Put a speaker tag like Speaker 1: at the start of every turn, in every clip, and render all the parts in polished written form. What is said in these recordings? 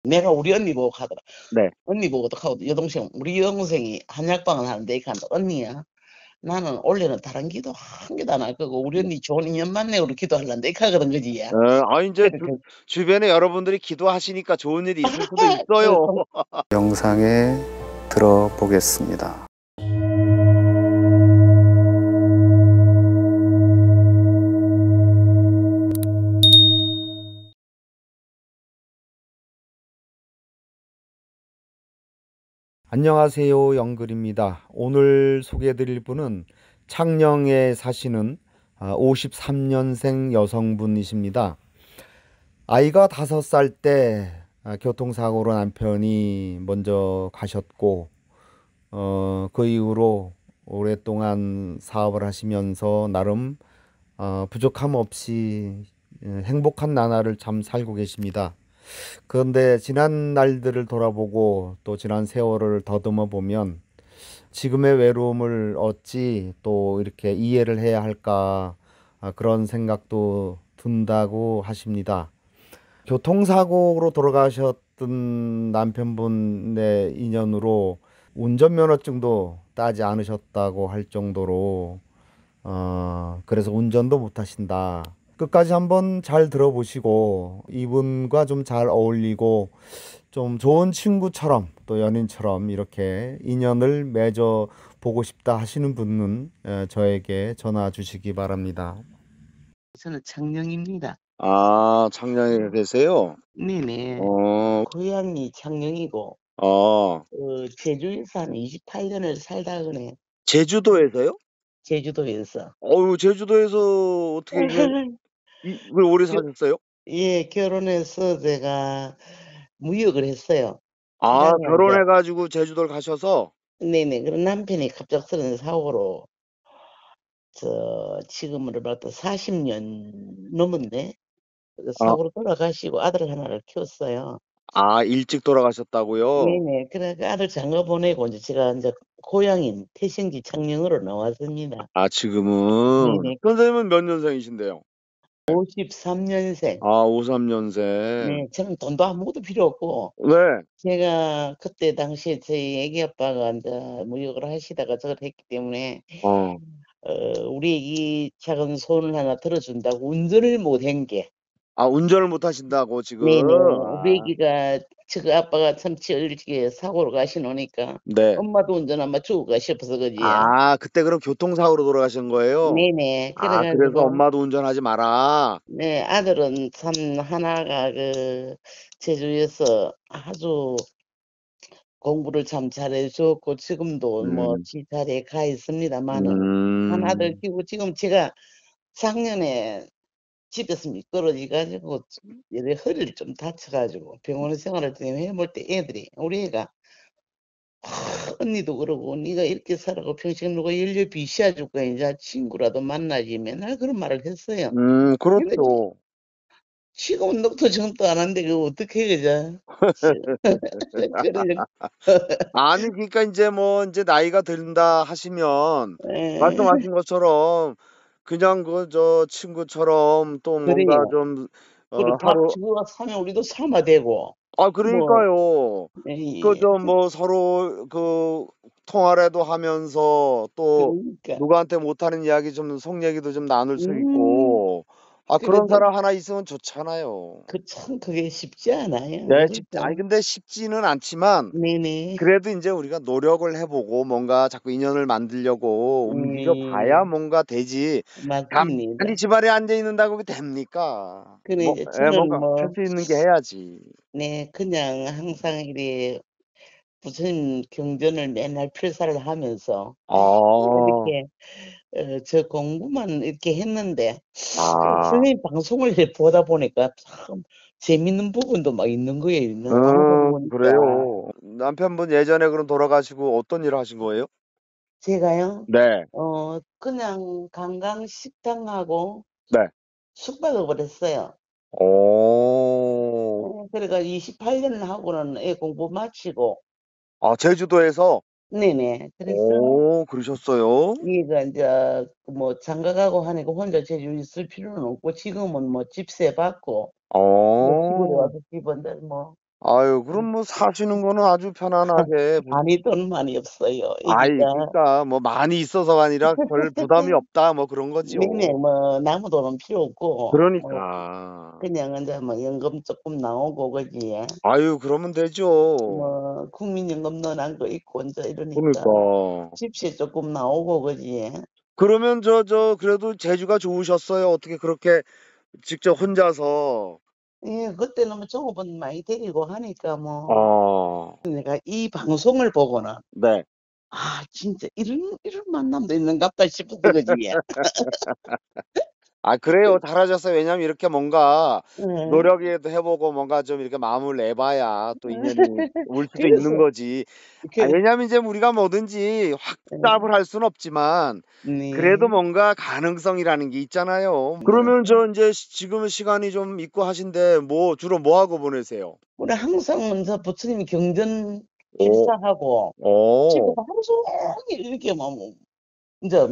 Speaker 1: 내가 우리 언니 보고 하더라.
Speaker 2: 네.
Speaker 1: 언니 보고 어떡하고 우리 여동생이 한약방을 하는데 이렇게 한다. "언니야 나는 올해는 다른 기도 한 개도 안 할 거고 우리 언니 좋은 인연 만나기로 기도하려는데." 이렇게 하거든 그지 야.
Speaker 2: 인제
Speaker 1: 그러니까
Speaker 2: 주변에 여러분들이 기도하시니까 좋은 일이 있을 수도 있어요.
Speaker 1: 그
Speaker 3: 영상에 들어보겠습니다. 안녕하세요, 영글입니다. 오늘 소개해드릴 분은 창녕에 사시는 53년생 여성분이십니다. 아이가 5살 때 교통사고로 남편이 먼저 가셨고 그 이후로 오랫동안 사업을 하시면서 나름 부족함 없이 행복한 나날을 참 살고 계십니다. 그런데 지난 날들을 돌아보고 또 지난 세월을 더듬어 보면 지금의 외로움을 어찌 또 이렇게 이해를 해야 할까 그런 생각도 든다고 하십니다. 교통사고로 돌아가셨던 남편분의 인연으로 운전면허증도 따지 않으셨다고 할 정도로 그래서 운전도 못하신다. 끝까지 한번 잘 들어보시고 이분과 좀 잘 어울리고 좀 좋은 친구처럼 또 연인처럼 이렇게 인연을 맺어 보고 싶다 하시는 분은 저에게 전화 주시기 바랍니다.
Speaker 1: 저는 창녕입니다.
Speaker 2: 창녕에 계세요?
Speaker 1: 네네.
Speaker 2: 어.
Speaker 1: 고향이 창녕이고
Speaker 2: 아.
Speaker 1: 제주에서 한 28년을 살다 그네.
Speaker 2: 제주도에서요?
Speaker 1: 제주도에서.
Speaker 2: 제주도에서 어떻게 왜 오래
Speaker 1: 겨
Speaker 2: 사셨어요?
Speaker 1: 예 결혼해서 제가 무역을 했어요. 그다음에 인제
Speaker 2: 결혼해 가지고 제주도를 가셔서.
Speaker 1: 네네. 그런 남편이 갑작스런 사고로 지금으로 벌써 40년 넘었네. 그
Speaker 2: 아
Speaker 1: 사고로 돌아가시고 아들 하나를 키웠어요.
Speaker 2: 일찍 돌아가셨다고요?
Speaker 1: 네네. 그래 그 아들 장가 보내고 인제 제가 인제 고향인 태생지 창녕으로 나왔습니다.
Speaker 2: 지금은.
Speaker 1: 네네.
Speaker 2: 선생님은 몇 년생이신데요?
Speaker 1: 53년생.
Speaker 2: 53년생.
Speaker 1: 네. 저는 돈도 아무것도 필요 없고
Speaker 2: 네.
Speaker 1: 제가 그때 당시에 저희 애기 아빠가 인제 무역을 하시다가 저걸 했기 때문에
Speaker 2: 어.
Speaker 1: 우리 애기 작은 손을 하나 들어 준다고 운전을 못 한 게
Speaker 2: 운전을 못 하신다고 지금.
Speaker 1: 네네. 우리 애기가 저 아빠가 참 일찍에 사고로 가시노니까
Speaker 2: 네.
Speaker 1: 엄마도 운전 아마 죽을까 싶어서 그지요.
Speaker 2: 그때 그럼 교통사고로 돌아가신 거예요?
Speaker 1: 네네. 그래
Speaker 2: 그래서
Speaker 1: 가지고
Speaker 2: 엄마도 운전하지 마라.
Speaker 1: 네 아들은 참 하나가 제주에서 아주 공부를 참 잘해 줬고 지금도 뭐
Speaker 2: 음.
Speaker 1: 지 자리에 가 있습니다마는 한 아들
Speaker 2: 음.
Speaker 1: 키우고 지금 제가 작년에 집에서 미끄러져 가지고 이래 허리를 좀 다쳐 가지고 병원 생활을 좀 해 볼 때 애들이 우리 애가 언니도 그러고 "네가 이렇게 살아고 평생 누가 연료 비시해 줄 거야. 인제 친구라도 만나지." 맨날 그런 말을 했어요. 근데
Speaker 2: 그렇죠.
Speaker 1: 지금은 넉도 정도 안 한데 그거 어떡해 그죠? 지 그러려고
Speaker 2: 아니 그러니까 인제 뭐 인제 나이가 든다 하시면
Speaker 1: 예.
Speaker 2: 말씀하신 것처럼 그냥 친구처럼 또 뭔가
Speaker 1: 그래요.
Speaker 2: 좀
Speaker 1: 그리고 밥
Speaker 2: 하루.
Speaker 1: 주고 사면 우리도 참아 되고 뭐
Speaker 2: 그러니까요.
Speaker 1: 예예.
Speaker 2: 뭐 서로 통화라도 하면서 또
Speaker 1: 그러니까.
Speaker 2: 누구한테 못하는 이야기 좀 속 얘기도 좀 나눌 수
Speaker 1: 음.
Speaker 2: 있고 그런
Speaker 1: 그래도
Speaker 2: 사람 하나 있으면 좋잖아요.
Speaker 1: 참 그게 쉽지 않아요.
Speaker 2: 네.
Speaker 1: 그래서
Speaker 2: 근데 쉽지는 않지만
Speaker 1: 네네.
Speaker 2: 그래도 인제 우리가 노력을 해 보고 뭔가 자꾸 인연을 만들려고 움직여 봐야
Speaker 1: 음.
Speaker 2: 뭔가 되지. 가만히
Speaker 1: 맞습니다.
Speaker 2: 집안에 앉아 있는다고 그게 됩니까?
Speaker 1: 근데 이제 저는
Speaker 2: 뭔가 할
Speaker 1: 뭐
Speaker 2: 수 있는 게 해야지.
Speaker 1: 네 그냥 항상 이래 무슨 경전을 맨날 필사를 하면서
Speaker 2: 아.
Speaker 1: 이렇게 저 공부만 이렇게 했는데
Speaker 2: 아.
Speaker 1: 선생님 방송을 이렇게 보다 보니까 참 재밌는 부분도 막 있는 거예요. 있는 방송 보니까.
Speaker 2: 그래요. 남편분 예전에 그럼 돌아가시고 어떤 일을 하신 거예요?
Speaker 1: 제가요?
Speaker 2: 네.
Speaker 1: 그냥 관광식당하고
Speaker 2: 네.
Speaker 1: 숙박업을 했어요.
Speaker 2: 어.
Speaker 1: 그래 가지고 28년 하고는 애 공부 마치고
Speaker 2: 제주도에서?
Speaker 1: 네네. 그래서
Speaker 2: 그러셨어요?
Speaker 1: 얘가 인제 뭐 장가 가고 하니까 혼자 제주에 있을 필요는 없고 지금은 뭐 집세 받고 뭐 시골에
Speaker 2: 어.
Speaker 1: 와서 집은 뭐
Speaker 2: 아유, 그럼 뭐 사시는 거는 아주 편안하게.
Speaker 1: 많이 돈 많이 없어요.
Speaker 2: 아이,
Speaker 1: 애기가.
Speaker 2: 그러니까 뭐 많이 있어서가 아니라 별 부담이 없다, 뭐 그런 거지요.
Speaker 1: 네네, 뭐, 남은 돈은 필요 없고, 뭐,
Speaker 2: 그러니까.
Speaker 1: 그냥 이제 뭐, 연금 조금 나오고, 그지.
Speaker 2: 아유, 그러면 되죠.
Speaker 1: 뭐, 국민연금 넣어놓은 거 있고, 이제 이러니까,
Speaker 2: 그러니까.
Speaker 1: 집세 조금 나오고, 그지.
Speaker 2: 그러면 그래도 재주가 좋으셨어요. 어떻게 그렇게 직접 혼자서.
Speaker 1: 예, 그때는 뭐, 종업원 많이 데리고 하니까, 뭐,
Speaker 2: 어,
Speaker 1: 내가 이 방송을 보고는,
Speaker 2: 네.
Speaker 1: 아, 진짜, 이런 만남도 있는갑다 싶었어, 그지.
Speaker 2: 아, 그래요. 잘하셨어요. 왜냐면 이렇게 뭔가
Speaker 1: 예.
Speaker 2: 노력이라도 해보고 뭔가 좀 이렇게 마음을 내봐야 또 인연이 올 수도 있는
Speaker 1: 그래서,
Speaker 2: 거지. 아,
Speaker 1: 그,
Speaker 2: 왜냐면 이제 우리가 뭐든지
Speaker 1: 예,
Speaker 2: 확답을 할 수는 없지만 그래도
Speaker 1: 네.
Speaker 2: 뭔가 가능성이라는 게 있잖아요.
Speaker 1: 네.
Speaker 2: 그러면 이제 지금은 시간이 좀 있고 하신데 주로 뭐 하고 보내세요?
Speaker 1: 우리 항상 먼저 부처님 경전
Speaker 2: 오,
Speaker 1: 필사하고,
Speaker 2: 오,
Speaker 1: 집에서 하루 종일 이렇게 뭐, 이제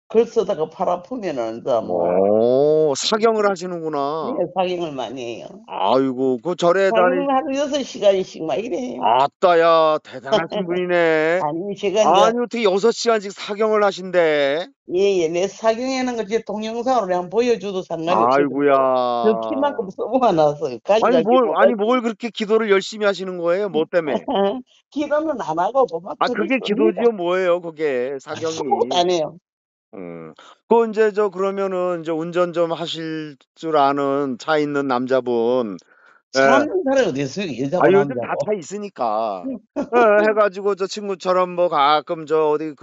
Speaker 1: 글 쓰다가 팔 아프면은 이제 뭐,
Speaker 2: 오, 사경을
Speaker 1: 예,
Speaker 2: 하시는구나.
Speaker 1: 사경을 많이 해요.
Speaker 2: 아이고, 그 절에
Speaker 1: 사경을 하루 6시간씩 막 이래요.
Speaker 2: 아따야, 대단하신 분이네.
Speaker 1: 아니, 제가 이제,
Speaker 2: 아니, 어떻게 6시간씩 사경을 하신대?
Speaker 1: 예, 예, 내 사경하는 거 제 동영상으로 한번 보여줘도 상관이 없거든요.
Speaker 2: 아이고야.
Speaker 1: 저 키만큼 써모아놨어요. 가져갈 게
Speaker 2: 아니,
Speaker 1: 뭐가
Speaker 2: 뭘 그렇게 기도를 열심히 하시는 거예요? 뭐 때문에?
Speaker 1: 기도는 안 하고 막
Speaker 2: 아,
Speaker 1: 글을
Speaker 2: 그게
Speaker 1: 씁니다.
Speaker 2: 기도지요, 뭐예요, 그게,
Speaker 1: 아무것도
Speaker 2: 사경이.
Speaker 1: 안 해요.
Speaker 2: 음. 이제 그러면은 이제 운전 좀 하실 줄 아는 차 있는 남자분. 예.
Speaker 1: 차 없는 사람이 어디 있어요?
Speaker 2: 아,
Speaker 1: 여자고
Speaker 2: 요즘 다
Speaker 1: 남자고.
Speaker 2: 차 있으니까. 예, 해가지고 저 친구처럼 뭐 가끔 어디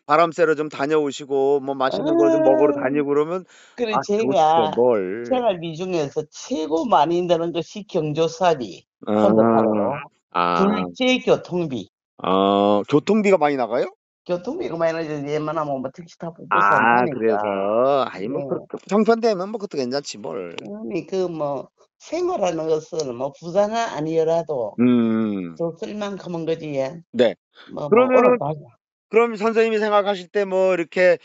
Speaker 2: 바람 쐬러 좀 다녀오시고 뭐
Speaker 1: 아,
Speaker 2: 맛있는 거 좀 먹으러 다니고 그러면
Speaker 1: 그래,
Speaker 2: 아, 좋죠,
Speaker 1: 제가
Speaker 2: 뭘.
Speaker 1: 생활비 중에서 최고 많이 드는 것이 경조사비, 혼자
Speaker 2: 아,
Speaker 1: 살아도.
Speaker 2: 아,
Speaker 1: 둘째, 교통비.
Speaker 2: 교통비가 많이 나가요?
Speaker 1: 교통비가 많이 나지, 웬만하면 뭐 택시 타고 버스 안
Speaker 2: 아,
Speaker 1: 타니까.
Speaker 2: 그래서, 아이, 뭐,
Speaker 1: 네.
Speaker 2: 그렇게, 형편되면 뭐, 그것도 괜찮지, 뭘.
Speaker 1: 아니, 뭐, 생활하는 것은 뭐, 부자는 아니어라도
Speaker 2: 음,
Speaker 1: 좀 쓸만큼은 거지, 예.
Speaker 2: 네.
Speaker 1: 뭐,
Speaker 2: 그러면은,
Speaker 1: 어렵다 하죠.
Speaker 2: 그럼 선생님이 생각하실 때 뭐, 이렇게,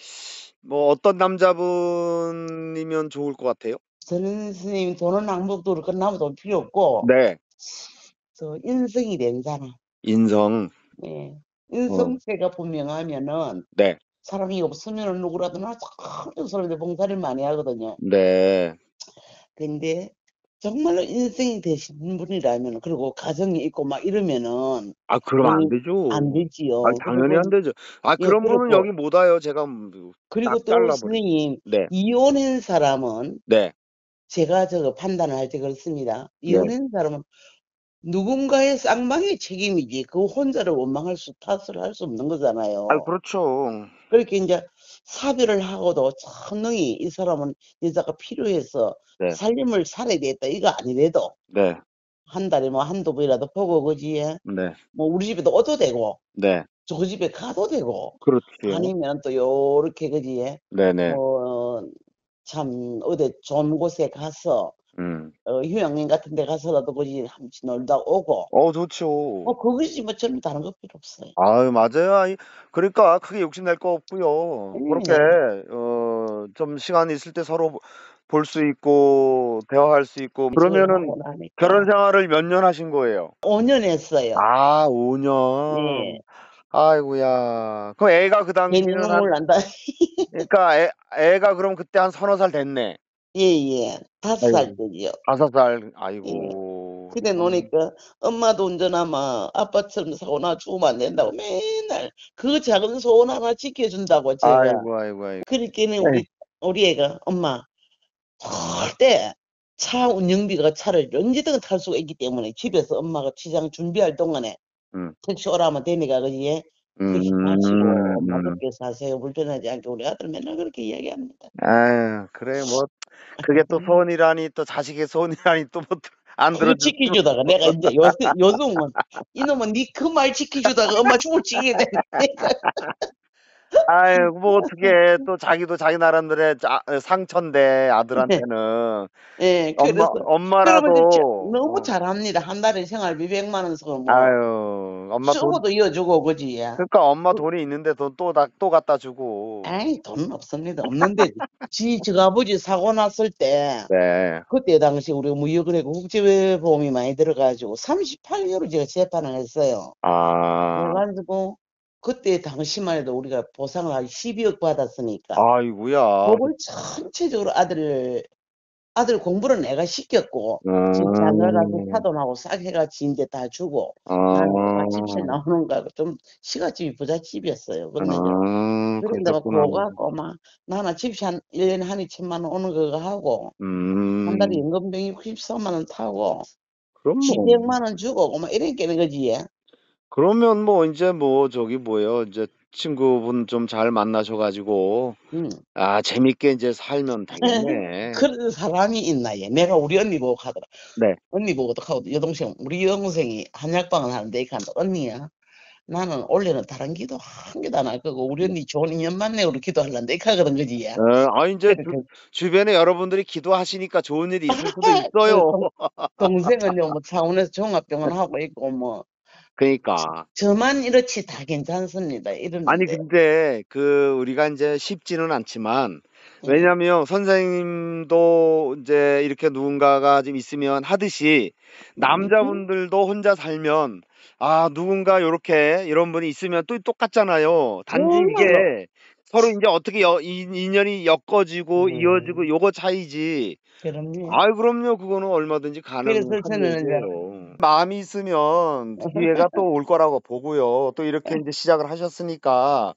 Speaker 2: 뭐, 어떤 남자분이면 좋을 것 같아요?
Speaker 1: 저는 스님 돈은 항복도 그렇고 나무 돈 필요 없고,
Speaker 2: 네.
Speaker 1: 인성이 된 사람.
Speaker 2: 인성.
Speaker 1: 네.
Speaker 2: 어,
Speaker 1: 인성체가 분명하면은
Speaker 2: 네.
Speaker 1: 사람이 없으면은 누구라도 나 참 사람들 봉사를 많이 하거든요.
Speaker 2: 네.
Speaker 1: 근데 정말로 인생이 되신 분이라면 그리고 가정이 있고 막 이러면은
Speaker 2: 아, 그러면 안
Speaker 1: 안
Speaker 2: 되죠. 아,
Speaker 1: 되지요.
Speaker 2: 당연히 안 되죠. 아,
Speaker 1: 예,
Speaker 2: 그런 분은 여기
Speaker 1: 그리고
Speaker 2: 못 와요. 제가 딱
Speaker 1: 또
Speaker 2: 잘라버려.
Speaker 1: 선생님
Speaker 2: 네.
Speaker 1: 이혼한 사람은
Speaker 2: 네.
Speaker 1: 제가 판단을 할 때 그렇습니다.
Speaker 2: 네.
Speaker 1: 이혼한 사람은 누군가의 쌍방의 책임이지 그 혼자를 탓을 할 수 없는
Speaker 2: 아,
Speaker 1: 거잖아요.
Speaker 2: 그렇죠.
Speaker 1: 그렇게 이제 사별을 하고도 천능히 이 사람은 여자가 필요해서
Speaker 2: 네.
Speaker 1: 살림을 살아야 되겠다 이거 아니래도
Speaker 2: 네.
Speaker 1: 한 달에 뭐 한두 번이라도 보고 그지
Speaker 2: 네.
Speaker 1: 뭐 우리 집에도 와도 되고
Speaker 2: 네.
Speaker 1: 저 집에 가도 되고
Speaker 2: 그렇지요.
Speaker 1: 아니면 또 요렇게 그지
Speaker 2: 네네.
Speaker 1: 뭐 참 어디 좋은 곳에 가서
Speaker 2: 음.
Speaker 1: 휴양림 같은 데 가서라도 그지 한번 놀다 오고
Speaker 2: 좋죠.
Speaker 1: 그것이 뭐 저는 다른 거 필요 없어요.
Speaker 2: 아유, 맞아요. 그러니까 크게 욕심낼 거 없고요. 그렇게
Speaker 1: 예.
Speaker 2: 좀 시간이 있을 때 서로 볼 수 있고 대화할 수 있고.
Speaker 1: 이걸
Speaker 2: 그러면은
Speaker 1: 하고
Speaker 2: 결혼
Speaker 1: 나니까
Speaker 2: 생활을 몇 년 하신 거예요?
Speaker 1: 5년 했어요.
Speaker 2: 아, 5년.
Speaker 1: 예.
Speaker 2: 아이고야. 그럼 애가 그
Speaker 1: 괜히
Speaker 2: 당시는
Speaker 1: 눈물 난다.
Speaker 2: 그러니까 애가 그럼 그때 한 서너 살 됐네.
Speaker 1: 예예. 5살
Speaker 2: 아이고.
Speaker 1: 때지요.
Speaker 2: 5살.
Speaker 1: 예.
Speaker 2: 아이고.
Speaker 1: 그래 놓으니까 엄마도 운전하면 아빠처럼 사고 나 죽으면 안 된다고 맨날 그 작은 소원 하나 지켜준다고 제가.
Speaker 2: 아이고, 아이고, 아이고.
Speaker 1: 그러니까는
Speaker 2: 네.
Speaker 1: 우리 애가 엄마 절대 차 운영비가 차를 언제든 탈 수가 있기 때문에 집에서 엄마가 취장 준비할 동안에
Speaker 2: 음.
Speaker 1: 택시 오라면 되니까 그지? 택시 타시고 엄마
Speaker 2: 음.
Speaker 1: 그렇게 사세요. 불편하지 않게 우리 아들 맨날 그렇게 이야기합니다.
Speaker 2: 아유, 그래, 뭐, 그게 또 소원이라니, 또 자식의 소원이라니, 또 뭐, 안
Speaker 1: 그거
Speaker 2: 들어줄 수.
Speaker 1: 지켜주다가 내가 이제 요즘은 이놈은 니 그 말 지켜주다가 엄마 죽을 지게 되니까
Speaker 2: 아유, 뭐, 어떻게, 또 자기도 자기 나름대로의 상처인데, 아들한테는.
Speaker 1: 예, 그래서 그러면 이제
Speaker 2: 엄마라도,
Speaker 1: 너무 잘합니다. 한 달에 생활비 100만 원 써 뭐
Speaker 2: 아유,
Speaker 1: 쓰고도 이어주고 그지?
Speaker 2: 그러니까 엄마 돈이 있는데 돈 또 갖다 주고.
Speaker 1: 아이, 돈은 없습니다. 없는데, 저 아버지 사고 났을 때,
Speaker 2: 네.
Speaker 1: 그때 당시 우리 무역은행고 국제보험이 많이 들어가지고 38개월 제가 재판을 했어요.
Speaker 2: 아,
Speaker 1: 그래가지고 그때 당시만 해도 우리가 보상을 한 12억 받았으니까
Speaker 2: 아이고야.
Speaker 1: 그걸 전체적으로 아들 공부를 내가 시켰고 집 장가가서
Speaker 2: 음,
Speaker 1: 사돈하고 싹해같이 이제 다 주고 나는
Speaker 2: 아,
Speaker 1: 집실 나오는 거하고 좀 시가집이 부잣집이었어요. 근데 이제 그런데 막
Speaker 2: 그러셨구나.
Speaker 1: 고가고 막 나는 집시 한 1년에 한 2천만 원 오는 거 하고 한 달에 연금병이 94만 원 타고
Speaker 2: 그럼 뭐.
Speaker 1: 200만 원 주고 막 이렇게 깨는 거지. 예.
Speaker 2: 그러면 뭐 이제 뭐 저기 뭐예요. 이제 친구분 좀 잘 만나셔가지고
Speaker 1: 응.
Speaker 2: 재밌게 이제 살면 되겠네.
Speaker 1: 그런 사람이 있나 얘. 내가 우리 언니 보고 하더라.
Speaker 2: 네.
Speaker 1: 언니 보고 하고 우리 여동생이 한약방을 하는데 이렇게 한다. 언니야. 나는 원래는 다른 기도 한 개도 안 할 거고 우리 언니 좋은 인연 만나고 기도하려는데 이렇게 하거든 거지. 예.
Speaker 2: 이제
Speaker 1: 그러니까
Speaker 2: 주변에 여러분들이 기도하시니까 좋은 일이 있을 수도 있어요.
Speaker 1: 동생은 뭐 차원에서 종합병원 하고 있고 뭐
Speaker 2: 그러니까.
Speaker 1: 저만 이렇지 다 괜찮습니다.
Speaker 2: 아니
Speaker 1: 이러는데.
Speaker 2: 근데 우리가 이제 쉽지는 않지만
Speaker 1: 예.
Speaker 2: 왜냐면 선생님도 이제 이렇게 누군가가 좀 있으면 하듯이 남자분들도 혼자 살면 누군가 요렇게 이런 분이 있으면 또 똑같잖아요. 단지
Speaker 1: 정말로.
Speaker 2: 이게 서로 이제 어떻게 인연이 엮어지고 이어지고 요거 차이지.
Speaker 1: 그럼요.
Speaker 2: 그럼요. 그거는 얼마든지
Speaker 1: 그래서
Speaker 2: 가능한
Speaker 1: 저는 이제
Speaker 2: 얘기예요. 마음이 있으면 기회가 또 올 거라고 보고요. 또 이렇게 이제 시작을 하셨으니까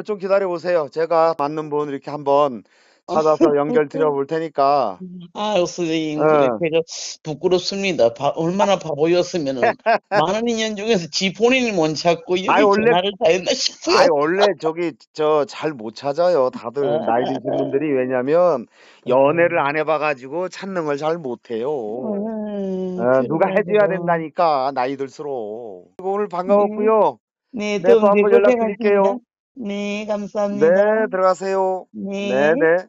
Speaker 2: 좀 기다려 보세요. 제가 맞는 분 이렇게 한번 찾아서 연결 드려 볼 테니까.
Speaker 1: 아유, 선생님, 그래,
Speaker 2: 어.
Speaker 1: 제가 부끄럽습니다. 얼마나 바보였으면은, 많은 인연 중에서 지 본인이 못 찾고, 여기
Speaker 2: 원래
Speaker 1: 전화를 다 했나 싶어요.
Speaker 2: 원래 잘 못 찾아요. 다들 나이 드신 분들이. 왜냐면 연애를 안 해봐 가지고 찾는 걸 잘 못해요. 누가 해줘야
Speaker 1: 그래가지고,
Speaker 2: 된다니까, 나이 들수록. 오늘
Speaker 1: 네,
Speaker 2: 반가웠고요.
Speaker 1: 네,
Speaker 2: 네, 또
Speaker 1: 더운데
Speaker 2: 한번
Speaker 1: 고생하십니다.
Speaker 2: 연락드릴게요.
Speaker 1: 네,
Speaker 2: 네,
Speaker 1: 감사합니다.
Speaker 2: 들어가세요. 네,
Speaker 1: 네.
Speaker 2: 네.